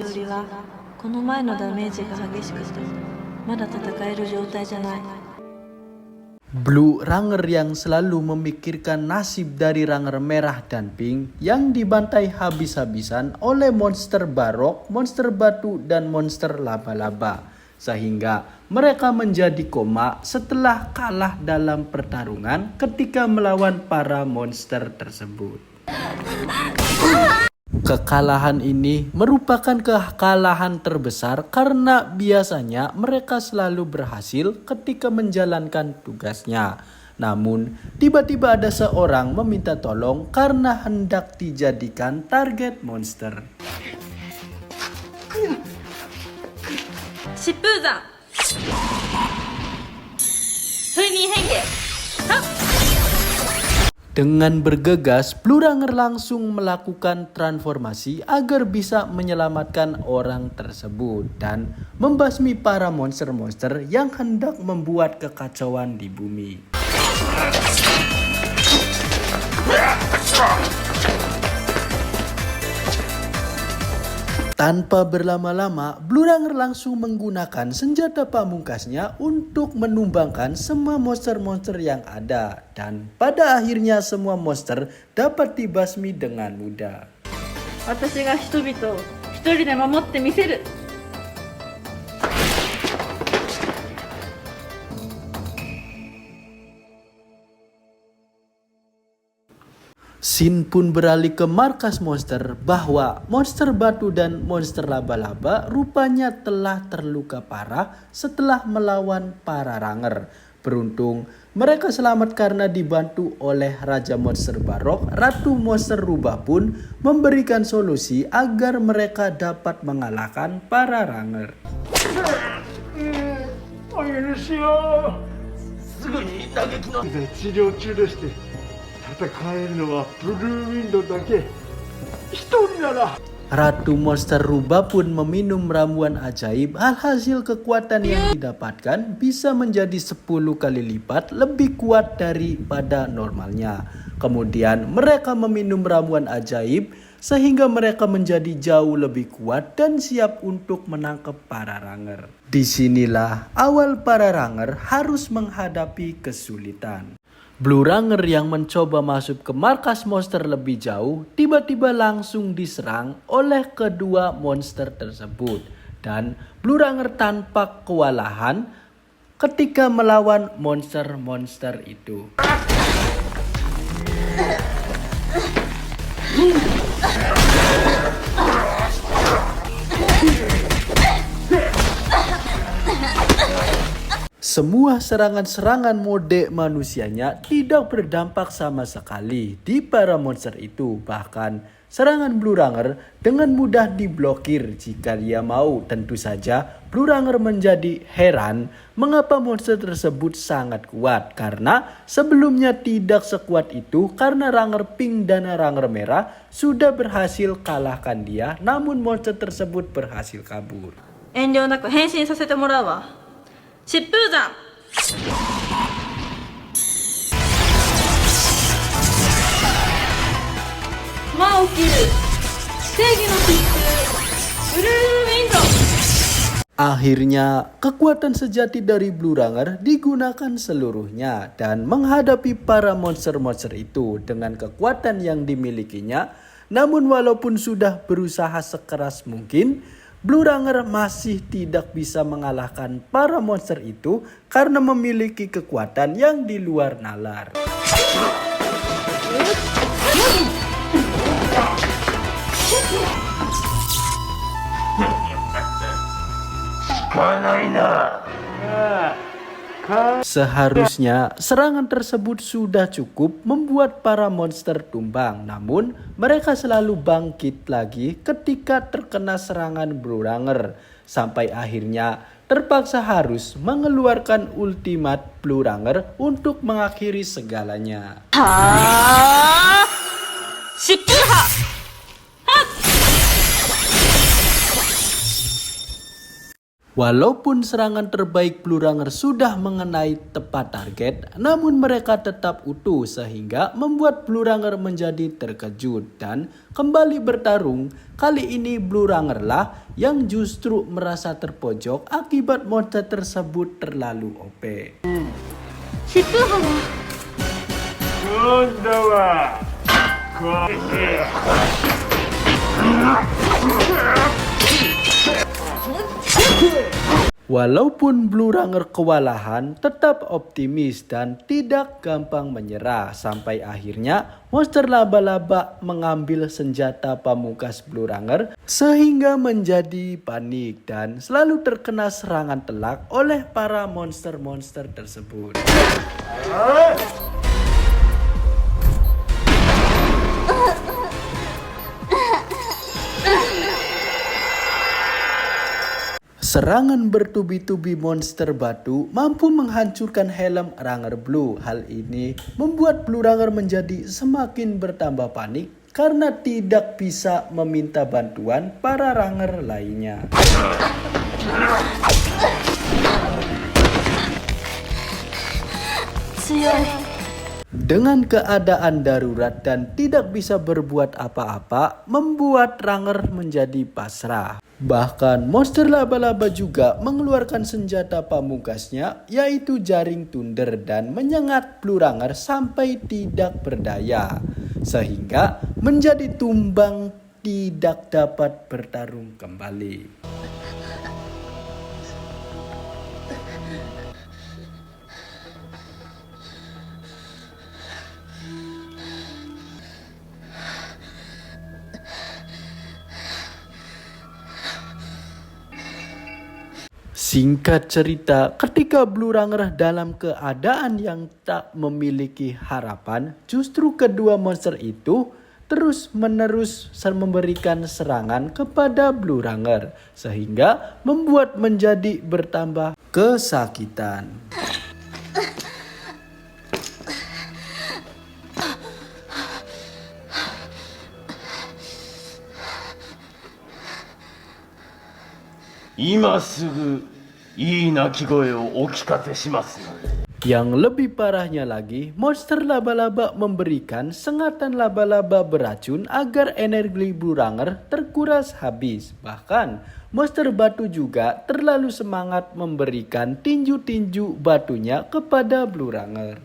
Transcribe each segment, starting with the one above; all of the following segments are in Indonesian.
よりはこの前のダメージが激しくてまだ戦える状態じゃない。 Blue Ranger yang selalu memikirkan nasib dari Ranger merah dan pink yang dibantai habis-habisan oleh monster barok, monster batu, dan monster laba-laba. Sehingga mereka menjadi koma setelah kalah dalam pertarungan ketika melawan para monster tersebut. Kekalahan ini merupakan kekalahan terbesar karena biasanya mereka selalu berhasil ketika menjalankan tugasnya. Namun, tiba-tiba ada seorang meminta tolong karena hendak dijadikan target monster. 疾風山風林変化。 Dengan bergegas, Blue Ranger langsung melakukan transformasi agar bisa menyelamatkan orang tersebut dan membasmi para monster-monster yang hendak membuat kekacauan di bumi. Tanpa berlama-lama, Blue Ranger langsung menggunakan senjata pamungkasnya untuk menumbangkan semua monster-monster yang ada. Dan pada akhirnya semua monster dapat dibasmi dengan mudah. 私が人々を一人で守ってみせる。 Shin pun beralih ke markas monster bahwa monster batu dan monster laba-laba rupanya telah terluka parah setelah melawan para Ranger. Beruntung mereka selamat karena dibantu oleh Raja Monster Barok. Ratu Monster Rubah pun memberikan solusi agar mereka dapat mengalahkan para Ranger. お許しを。すぐに打撃の治療中でして、戦えるのはブルーウィンドだけ。一人なら。 Ratu Monster Rubah pun meminum ramuan ajaib. Alhasil kekuatan yang didapatkan bisa menjadi 10 kali lipat lebih kuat daripada normalnya. Kemudian mereka meminum ramuan ajaib sehingga mereka menjadi jauh lebih kuat dan siap untuk menangkap para Ranger. Disinilah awal para Ranger harus menghadapi kesulitan. Blue Ranger yang mencoba masuk ke markas monster lebih jauh tiba-tiba langsung diserang oleh kedua monster tersebut. Dan Blue Ranger tanpa kewalahan ketika melawan monster-monster itu. Semua serangan-serangan mode manusianya tidak berdampak sama sekali di para monster itu. Bahkan serangan Blue Ranger dengan mudah diblokir jika dia mau. Tentu saja Blue Ranger menjadi heran mengapa monster tersebut sangat kuat. Karena sebelumnya tidak sekuat itu karena Ranger Pink dan Ranger Merah sudah berhasil kalahkan dia. Namun monster tersebut berhasil kabur. 遠慮なく変身させてもらうわ。疾風山。 魔起きる正義の疾風ブルーウィンド。 Akhirnya, kekuatan sejati dari Blue Ranger digunakan seluruhnya dan menghadapi para monster-monster itu dengan kekuatan yang dimilikinya. Namun walaupun sudah berusaha sekeras mungkin, Blue Ranger masih tidak bisa mengalahkan para monster itu karena memiliki kekuatan yang di luar nalar. Seharusnya serangan tersebut sudah cukup membuat para monster tumbang. Namun mereka selalu bangkit lagi ketika terkena serangan Blue Ranger. Sampai akhirnya terpaksa harus mengeluarkan ultimat Blue Ranger untuk mengakhiri segalanya. 疾風波。Walaupun serangan terbaik Blue Runner sudah mengenai tepat target, namun mereka tetap utuh sehingga membuat Blue Runner menjadi terkejut dan kembali bertarung. Kali ini Blue Runner lah yang justru merasa terpojok akibat monster tersebut terlalu OP. 疾風浜今度はWalaupun Blue Runner kewalahan, tetap optimis dan tidak gampang menyerah. Sampai akhirnya monster laba-laba mengambil senjata pamungkas Blue Runner sehingga menjadi panik dan selalu terkena serangan telak oleh para monster-monster tersebut. Serangan bertubi-tubi monster batu mampu menghancurkan helm Runner Blue. Hal ini membuat Blue Runner menjadi semakin bertambah panik karena tidak bisa meminta bantuan para Runner lainnya. Dengan keadaan darurat dan tidak bisa berbuat apa-apa, membuat Runner menjadi pasrah. Bahkan monster laba-laba juga mengeluarkan senjata pamungkasnya, yaitu jaring thunder, dan menyengat Blue Runner sampai tidak berdaya, sehingga menjadi tumbang tidak dapat bertarung kembali. Singkat cerita, ketika Blue Runner dalam keadaan yang tak memiliki harapan, justru kedua monster itu terus-menerus memberikan serangan kepada Blue Runner, sehingga membuat menjadi bertambah kesakitan. Yang lebih parahnya lagi, monster laba-laba memberikan sengatan laba-laba beracun agar energi Blue Runner terkuras habis. Bahkan monster batu juga terlalu semangat memberikan tinju-tinju batunya kepada Blue Runner.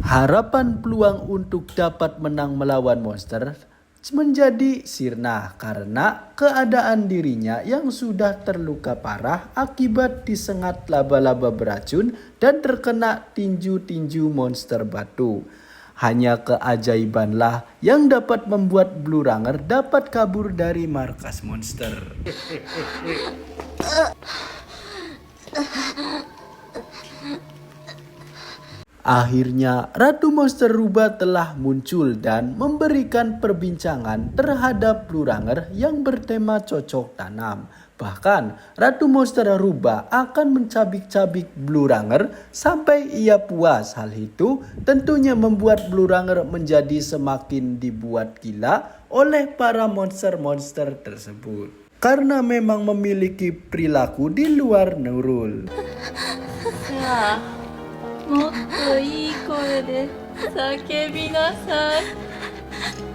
Harapan peluang untuk dapat menang melawan monster menjadi sirna karena keadaan dirinya yang sudah terluka parah akibat disengat laba-laba beracun dan terkena tinju-tinju monster batu. Hanya keajaibanlah yang dapat membuat Blue Runner dapat kabur dari markas monster. Akhirnya Ratu Monster Rubah telah muncul dan memberikan perbincangan terhadap Blue Runner yang bertema cocok tanam. Bahkan Ratu Monster Rubah akan mencabik-cabik Blue Runner sampai ia puas. Hal itu tentunya membuat Blue Runner menjadi semakin dibuat gila oleh para monster-monster tersebut, karena memang memiliki perilaku di luar nurul. もっといい声で叫びなさい。